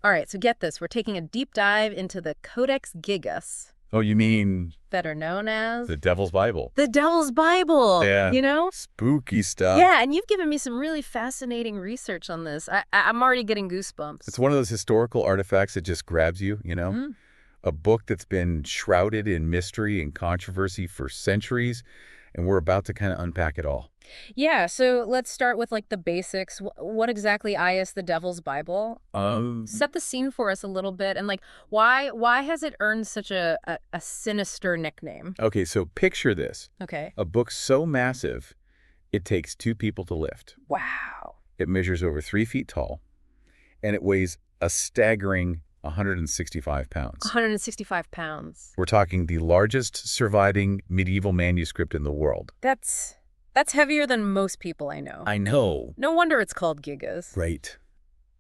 All right, so get this. We're taking a deep dive into the Codex Gigas, Oh, you mean better known as the Devil's Bible? the Devil's Bible, Yeah. you know? Spooky stuff. Yeah, and you've given me some really fascinating research on this. I'm already getting goosebumps. It's one of those historical artifacts that just grabs you, you know? Mm. A book that's been shrouded in mystery and controversy for centuries, and we're about to kind of unpack it all. Yeah, so let's start with like the basics. What exactly is the Devil's Bible? Set the scene for us a little bit, and like why has it earned such a sinister nickname? Okay, so picture this. Okay. A book so massive, it takes 2 people to lift. Wow. It measures over 3 feet tall, and it weighs a staggering 165 pounds. 165 pounds. We're talking the largest surviving medieval manuscript in the world. That's heavier than most people I know. I know. No wonder it's called Gigas. Right.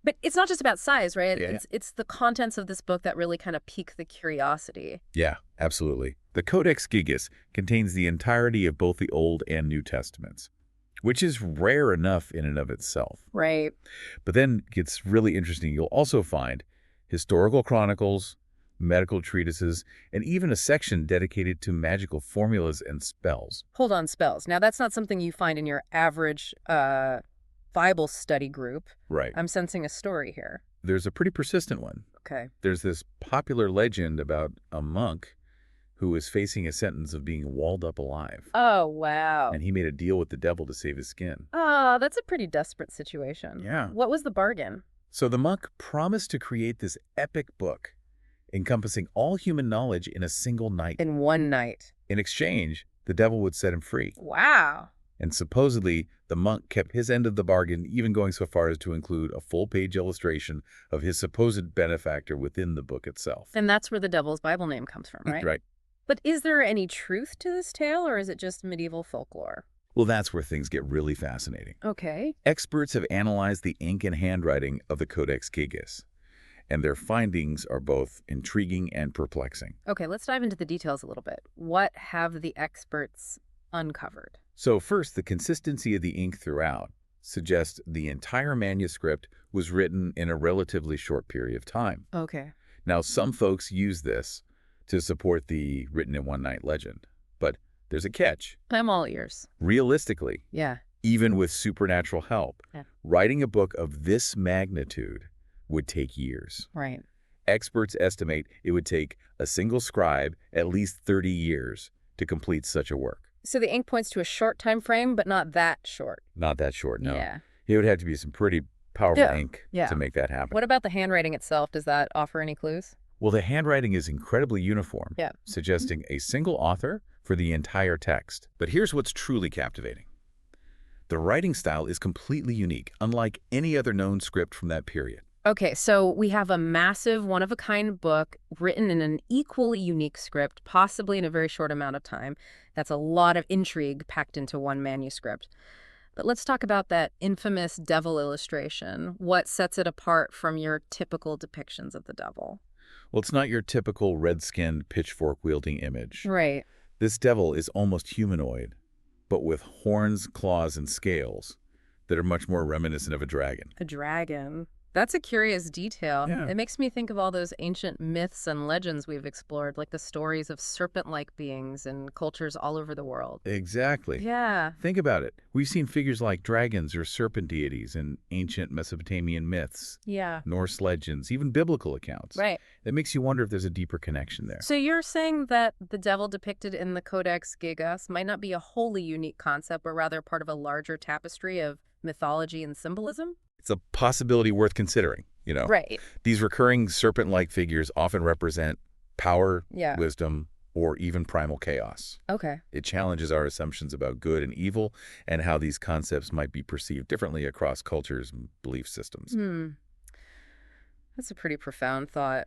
But it's not just about size, right? Yeah. It's the contents of this book that really kind of pique the curiosity. Yeah, absolutely. The Codex Gigas contains the entirety of both the Old and New Testaments, which is rare enough in and of itself. Right. But then it gets really interesting. You'll also find historical chronicles, medical treatises, and even a section dedicated to magical formulas and spells. Hold on, spells. Now, that's not something you find in your average Bible study group. Right. I'm sensing a story here. There's a pretty persistent one. Okay. There's this popular legend about a monk who was facing a sentence of being walled up alive. Oh, wow. And he made a deal with the devil to save his skin. Oh, that's a pretty desperate situation. Yeah. What was the bargain? So the monk promised to create this epic book encompassing all human knowledge in a single night. In one night. In exchange, the devil would set him free. Wow. And supposedly, the monk kept his end of the bargain, even going so far as to include a full-page illustration of his supposed benefactor within the book itself. And that's where the Devil's Bible name comes from, right? Right. But is there any truth to this tale, or is it just medieval folklore? Well, that's where things get really fascinating. Okay. Experts have analyzed the ink and handwriting of the Codex Gigas, and their findings are both intriguing and perplexing. Okay, let's dive into the details a little bit. What have the experts uncovered? So first, the consistency of the ink throughout suggests the entire manuscript was written in a relatively short period of time. Okay. Now, some folks use this to support the written in one night legend, but there's a catch. I'm all ears. Realistically, Yeah. even with supernatural help, Yeah. writing a book of this magnitude would take years. Right. Experts estimate it would take a single scribe at least 30 years to complete such a work. So the ink points to a short time frame, but not that short. Not that short, no. Yeah. It would have to be some pretty powerful ink Yeah. to make that happen. What about the handwriting itself? Does that offer any clues? Well, the handwriting is incredibly uniform, Yeah. suggesting a single author for the entire text. But here's what's truly captivating. The writing style is completely unique, unlike any other known script from that period. Okay, so we have a massive, one-of-a-kind book written in an equally unique script, possibly in a very short amount of time. That's a lot of intrigue packed into one manuscript. But let's talk about that infamous devil illustration. What sets it apart from your typical depictions of the devil? Well, it's not your typical red-skinned, pitchfork-wielding image. Right. This devil is almost humanoid, but with horns, claws, and scales that are much more reminiscent of a dragon. A dragon. That's a curious detail. Yeah. It makes me think of all those ancient myths and legends we've explored, like the stories of serpent-like beings in cultures all over the world. Exactly. Yeah. Think about it. We've seen figures like dragons or serpent deities in ancient Mesopotamian myths, Yeah. Norse legends, even biblical accounts. Right. That makes you wonder if there's a deeper connection there. So you're saying that the devil depicted in the Codex Gigas might not be a wholly unique concept, but rather part of a larger tapestry of mythology and symbolism? It's a possibility worth considering, you know. Right. These recurring serpent-like figures often represent power, Yeah. wisdom, or even primal chaos. Okay. It challenges our assumptions about good and evil and how these concepts might be perceived differently across cultures and belief systems. That's a pretty profound thought.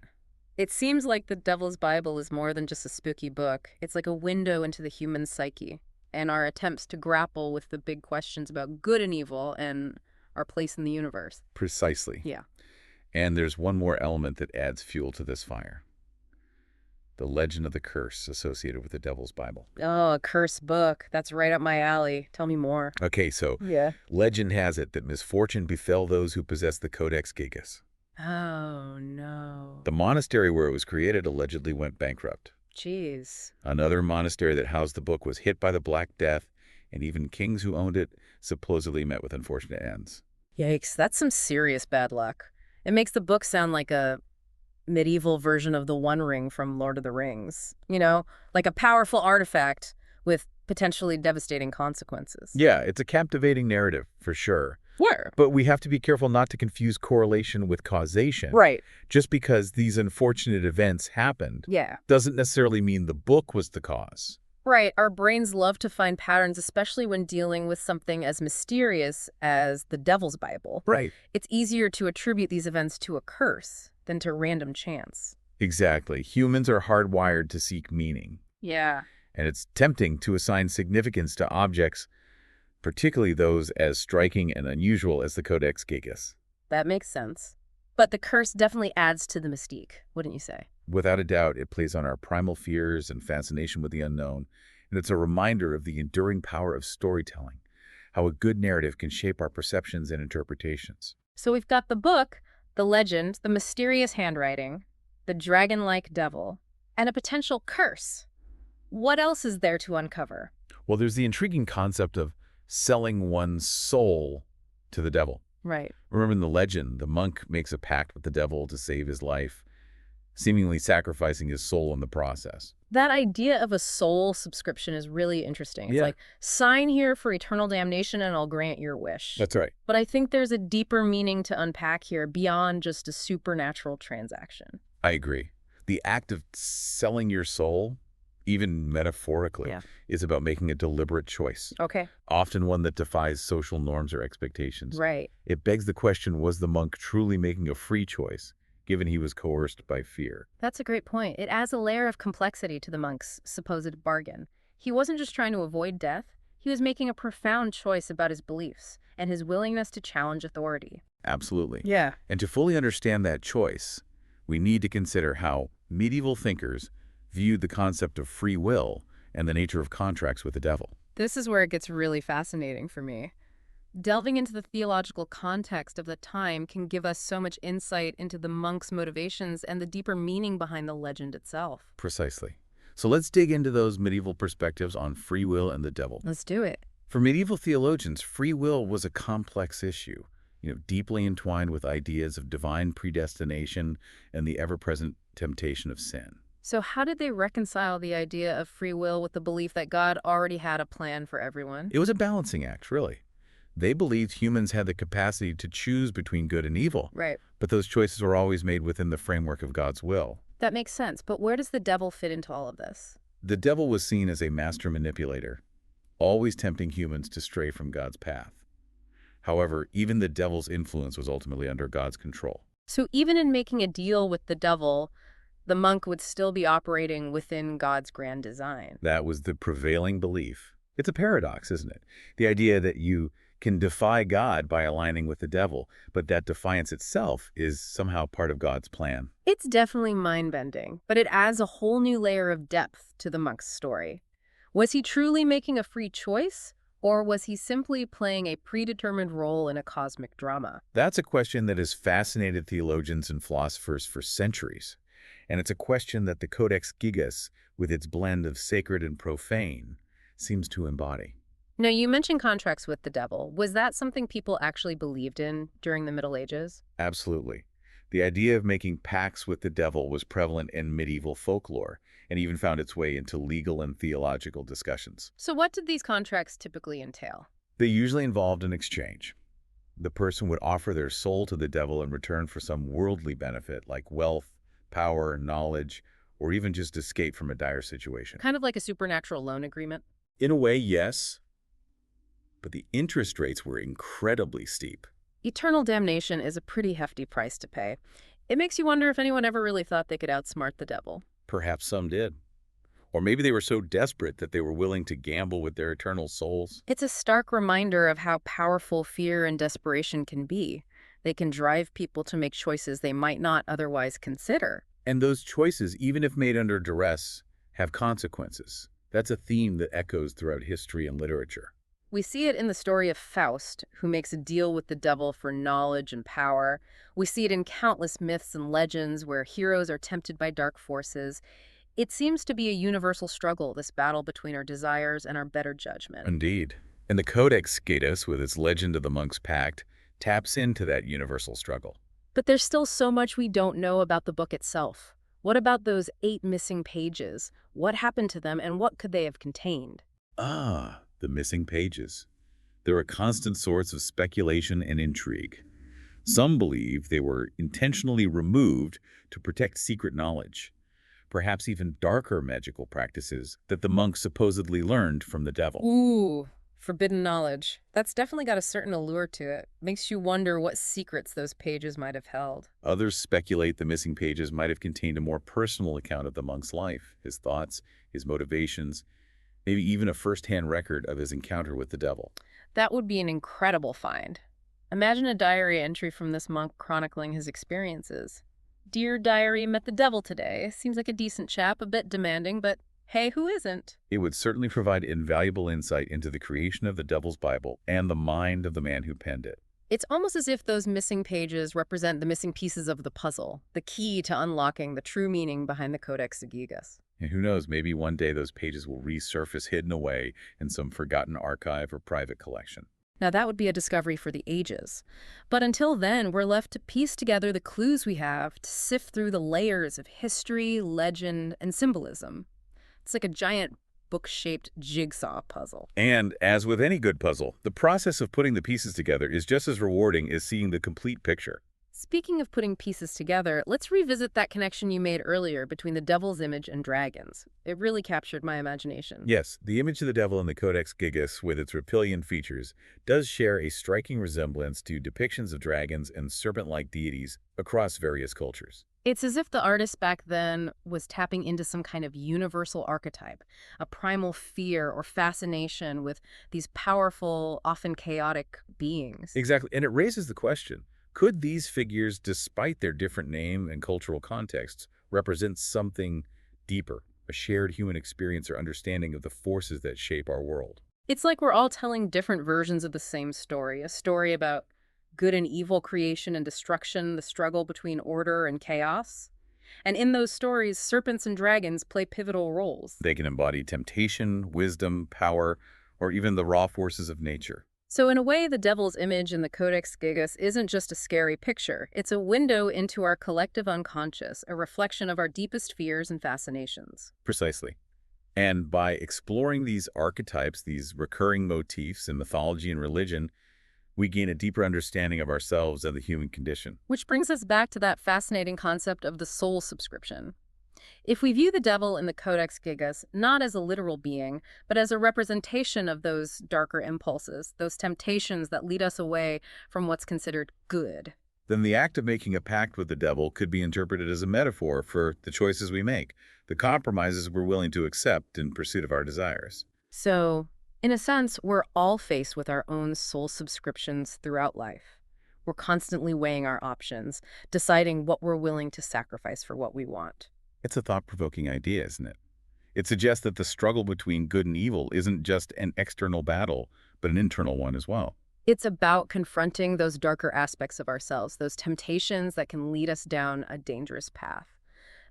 It seems like the Devil's Bible is more than just a spooky book. It's like a window into the human psyche and our attempts to grapple with the big questions about good and evil and our place in the universe. Precisely. Yeah. And there's one more element that adds fuel to this fire. The legend of the curse associated with the Devil's Bible. Oh, a cursed book. That's right up my alley. Tell me more. Okay, so Yeah. legend has it that misfortune befell those who possess the Codex Gigas. Oh, no. The monastery where it was created allegedly went bankrupt. Jeez. Another monastery that housed the book was hit by the Black Death, and even kings who owned it supposedly met with unfortunate ends. Yikes, that's some serious bad luck. It makes the book sound like a medieval version of the One Ring from Lord of the Rings. Like a powerful artifact with potentially devastating consequences. Yeah, it's a captivating narrative, for sure. Where? But we have to be careful not to confuse correlation with causation. Right. Just because these unfortunate events happened Yeah. doesn't necessarily mean the book was the cause. Right. Our brains love to find patterns, especially when dealing with something as mysterious as the Devil's Bible. Right. It's easier to attribute these events to a curse than to random chance. Exactly. Humans are hardwired to seek meaning. Yeah. And it's tempting to assign significance to objects, particularly those as striking and unusual as the Codex Gigas. That makes sense. But the curse definitely adds to the mystique, wouldn't you say? Without a doubt, it plays on our primal fears and fascination with the unknown, and it's a reminder of the enduring power of storytelling, how a good narrative can shape our perceptions and interpretations. So we've got the book, the legend, the mysterious handwriting, the dragon-like devil, and a potential curse. What else is there to uncover? Well, there's the intriguing concept of selling one's soul to the devil. Right. Remember in the legend, the monk makes a pact with the devil to save his life, seemingly sacrificing his soul in the process. That idea of a soul subscription is really interesting. It's Yeah. like, sign here for eternal damnation and I'll grant your wish. That's right. But I think there's a deeper meaning to unpack here beyond just a supernatural transaction. I agree. The act of selling your soul, even metaphorically, Yeah. is about making a deliberate choice, Okay. often one that defies social norms or expectations. Right. It begs the question, was the monk truly making a free choice, given he was coerced by fear? That's a great point. It adds a layer of complexity to the monk's supposed bargain. He wasn't just trying to avoid death. He was making a profound choice about his beliefs and his willingness to challenge authority. Absolutely. Yeah. And to fully understand that choice, we need to consider how medieval thinkers viewed the concept of free will and the nature of contracts with the devil. This is where it gets really fascinating for me. Delving into the theological context of the time can give us so much insight into the monk's motivations and the deeper meaning behind the legend itself. Precisely. So let's dig into those medieval perspectives on free will and the devil. Let's do it. For medieval theologians, free will was a complex issue, deeply entwined with ideas of divine predestination and the ever-present temptation of sin. So how did they reconcile the idea of free will with the belief that God already had a plan for everyone? It was a balancing act, really. They believed humans had the capacity to choose between good and evil, Right. but those choices were always made within the framework of God's will. That makes sense, but where does the devil fit into all of this? The devil was seen as a master manipulator, always tempting humans to stray from God's path. However, even the devil's influence was ultimately under God's control. So even in making a deal with the devil, the monk would still be operating within God's grand design. That was the prevailing belief. It's a paradox, isn't it? The idea that you can defy God by aligning with the devil, but that defiance itself is somehow part of God's plan. It's definitely mind-bending, but it adds a whole new layer of depth to the monk's story. Was he truly making a free choice, or was he simply playing a predetermined role in a cosmic drama? That's a question that has fascinated theologians and philosophers for centuries. And it's a question that the Codex Gigas, with its blend of sacred and profane, seems to embody. Now, you mentioned contracts with the devil. Was that something people actually believed in during the Middle Ages? Absolutely. The idea of making pacts with the devil was prevalent in medieval folklore and even found its way into legal and theological discussions. So what did these contracts typically entail? They usually involved an exchange. The person would offer their soul to the devil in return for some worldly benefit like wealth, power, knowledge, or even just escape from a dire situation. Kind of like a supernatural loan agreement? In a way, yes. But the interest rates were incredibly steep. Eternal damnation is a pretty hefty price to pay. It makes you wonder if anyone ever really thought they could outsmart the devil. Perhaps some did. Or maybe they were so desperate that they were willing to gamble with their eternal souls. It's a stark reminder of how powerful fear and desperation can be. They can drive people to make choices they might not otherwise consider. And those choices, even if made under duress, have consequences. That's a theme that echoes throughout history and literature. We see it in the story of Faust, who makes a deal with the devil for knowledge and power. We see it in countless myths and legends where heroes are tempted by dark forces. It seems to be a universal struggle, this battle between our desires and our better judgment. Indeed. And the Codex Gigas, with its legend of the monk's pact, taps into that universal struggle. But there's still so much we don't know about the book itself. What about those 8 missing pages? What happened to them and what could they have contained? Ah, the missing pages. They're a constant source of speculation and intrigue. Some believe they were intentionally removed to protect secret knowledge, perhaps even darker magical practices that the monks supposedly learned from the devil. Ooh, forbidden knowledge. That's definitely got a certain allure to it. Makes you wonder what secrets those pages might have held. Others speculate the missing pages might have contained a more personal account of the monk's life, his thoughts, his motivations, maybe even a first-hand record of his encounter with the devil. That would be an incredible find. Imagine a diary entry from this monk chronicling his experiences. Dear diary, met the devil today. Seems like a decent chap, a bit demanding, but hey, who isn't? It would certainly provide invaluable insight into the creation of the Devil's Bible and the mind of the man who penned it. It's almost as if those missing pages represent the missing pieces of the puzzle, the key to unlocking the true meaning behind the Codex Gigas. And who knows, maybe one day those pages will resurface hidden away in some forgotten archive or private collection. Now that would be a discovery for the ages. But until then, we're left to piece together the clues we have to sift through the layers of history, legend, and symbolism. It's like a giant book-shaped jigsaw puzzle. And as with any good puzzle, the process of putting the pieces together is just as rewarding as seeing the complete picture. Speaking of putting pieces together, let's revisit that connection you made earlier between the devil's image and dragons. It really captured my imagination. Yes, the image of the devil in the Codex Gigas, with its reptilian features, does share a striking resemblance to depictions of dragons and serpent-like deities across various cultures. It's as if the artist back then was tapping into some kind of universal archetype, a primal fear or fascination with these powerful, often chaotic beings. Exactly, and it raises the question, could these figures, despite their different name and cultural contexts, represent something deeper, a shared human experience or understanding of the forces that shape our world? It's like we're all telling different versions of the same story, a story about good and evil, creation and destruction, the struggle between order and chaos. And in those stories, serpents and dragons play pivotal roles. They can embody temptation, wisdom, power, or even the raw forces of nature. So in a way, the devil's image in the Codex Gigas isn't just a scary picture. It's a window into our collective unconscious, a reflection of our deepest fears and fascinations. Precisely. And by exploring these archetypes, these recurring motifs in mythology and religion, we gain a deeper understanding of ourselves and the human condition. Which brings us back to that fascinating concept of the soul subscription. If we view the devil in the Codex Gigas not as a literal being, but as a representation of those darker impulses, those temptations that lead us away from what's considered good, Then the act of making a pact with the devil could be interpreted as a metaphor for the choices we make, the compromises we're willing to accept in pursuit of our desires. So, in a sense, we're all faced with our own soul subscriptions throughout life. We're constantly weighing our options, deciding what we're willing to sacrifice for what we want. It's a thought-provoking idea, isn't it? It suggests that the struggle between good and evil isn't just an external battle, but an internal one as well. It's about confronting those darker aspects of ourselves, those temptations that can lead us down a dangerous path.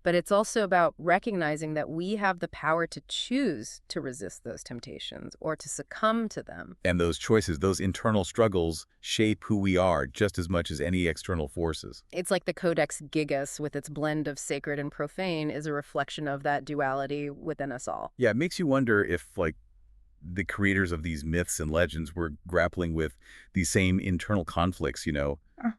But it's also about recognizing that we have the power to choose to resist those temptations or to succumb to them. And those choices, those internal struggles, shape who we are just as much as any external forces. It's like the Codex Gigas, with its blend of sacred and profane, is a reflection of that duality within us all. Yeah, it makes you wonder if, the creators of these myths and legends were grappling with these same internal conflicts,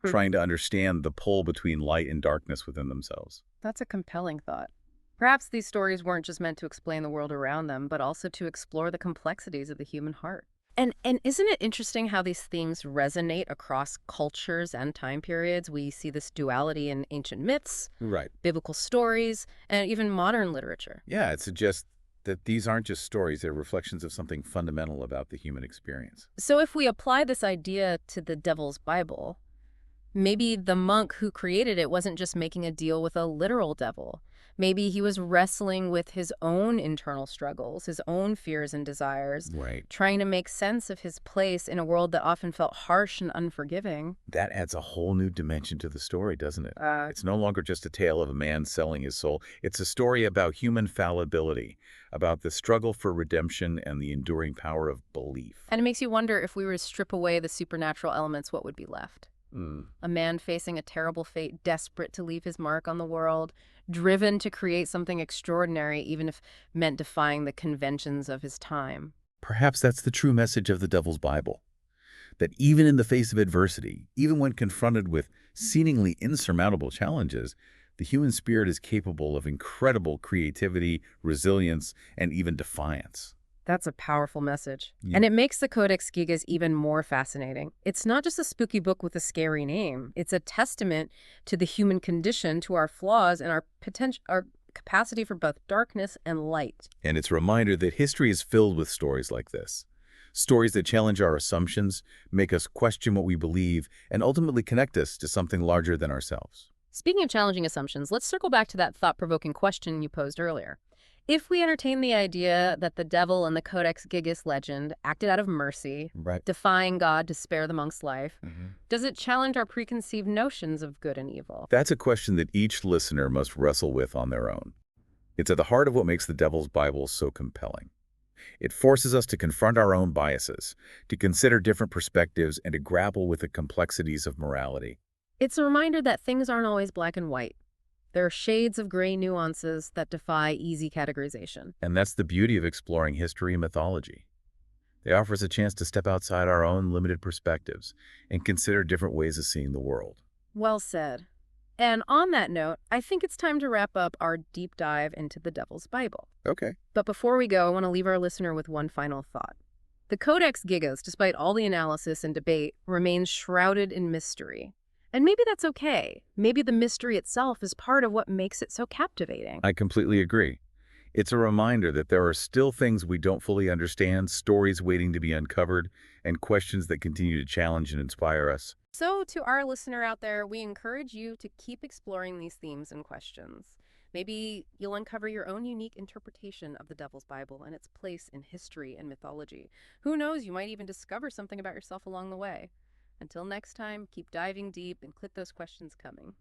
trying to understand the pull between light and darkness within themselves. That's a compelling thought. Perhaps these stories weren't just meant to explain the world around them, but also to explore the complexities of the human heart. And isn't it interesting how these themes resonate across cultures and time periods? We see this duality in ancient myths, Right. biblical stories, and even modern literature. Yeah, it suggests that these aren't just stories, they're reflections of something fundamental about the human experience. So if we apply this idea to the Devil's Bible, maybe the monk who created it wasn't just making a deal with a literal devil. Maybe he was wrestling with his own internal struggles, his own fears and desires, Right. trying to make sense of his place in a world that often felt harsh and unforgiving. That adds a whole new dimension to the story, doesn't it? Uh, It's no longer just a tale of a man selling his soul. It's a story about human fallibility, about the struggle for redemption and the enduring power of belief. and it makes you wonder, if we were to strip away the supernatural elements, what would be left? Mm. A man facing a terrible fate, desperate to leave his mark on the world, driven to create something extraordinary, even if meant defying the conventions of his time. Perhaps that's the true message of the Devil's Bible. That even in the face of adversity, even when confronted with seemingly insurmountable challenges, the human spirit is capable of incredible creativity, resilience, and even defiance. That's a powerful message. Yeah. And it makes the Codex Gigas even more fascinating. It's not just a spooky book with a scary name. It's a testament to the human condition, to our flaws, and our capacity for both darkness and light. And it's a reminder that history is filled with stories like this. Stories that challenge our assumptions, make us question what we believe, and ultimately connect us to something larger than ourselves. Speaking of challenging assumptions, let's circle back to that thought-provoking question you posed earlier. If we entertain the idea that the devil in the Codex Gigas legend acted out of mercy, Right. defying God to spare the monk's life, does it challenge our preconceived notions of good and evil? That's a question that each listener must wrestle with on their own. It's at the heart of what makes the Devil's Bible so compelling. It forces us to confront our own biases, to consider different perspectives, and to grapple with the complexities of morality. It's a reminder that things aren't always black and white. There are shades of gray nuances that defy easy categorization. And that's the beauty of exploring history and mythology. They offer us a chance to step outside our own limited perspectives and consider different ways of seeing the world. Well said. And on that note, I think it's time to wrap up our deep dive into the Devil's Bible. Okay. But before we go, I want to leave our listener with one final thought. The Codex Gigas, despite all the analysis and debate, remains shrouded in mystery. And maybe that's okay. Maybe the mystery itself is part of what makes it so captivating. I completely agree. It's a reminder that there are still things we don't fully understand, stories waiting to be uncovered, and questions that continue to challenge and inspire us. So, to our listener out there, we encourage you to keep exploring these themes and questions. Maybe you'll uncover your own unique interpretation of the Devil's Bible and its place in history and mythology. Who knows, you might even discover something about yourself along the way. Until next time, keep diving deep and keep those questions coming.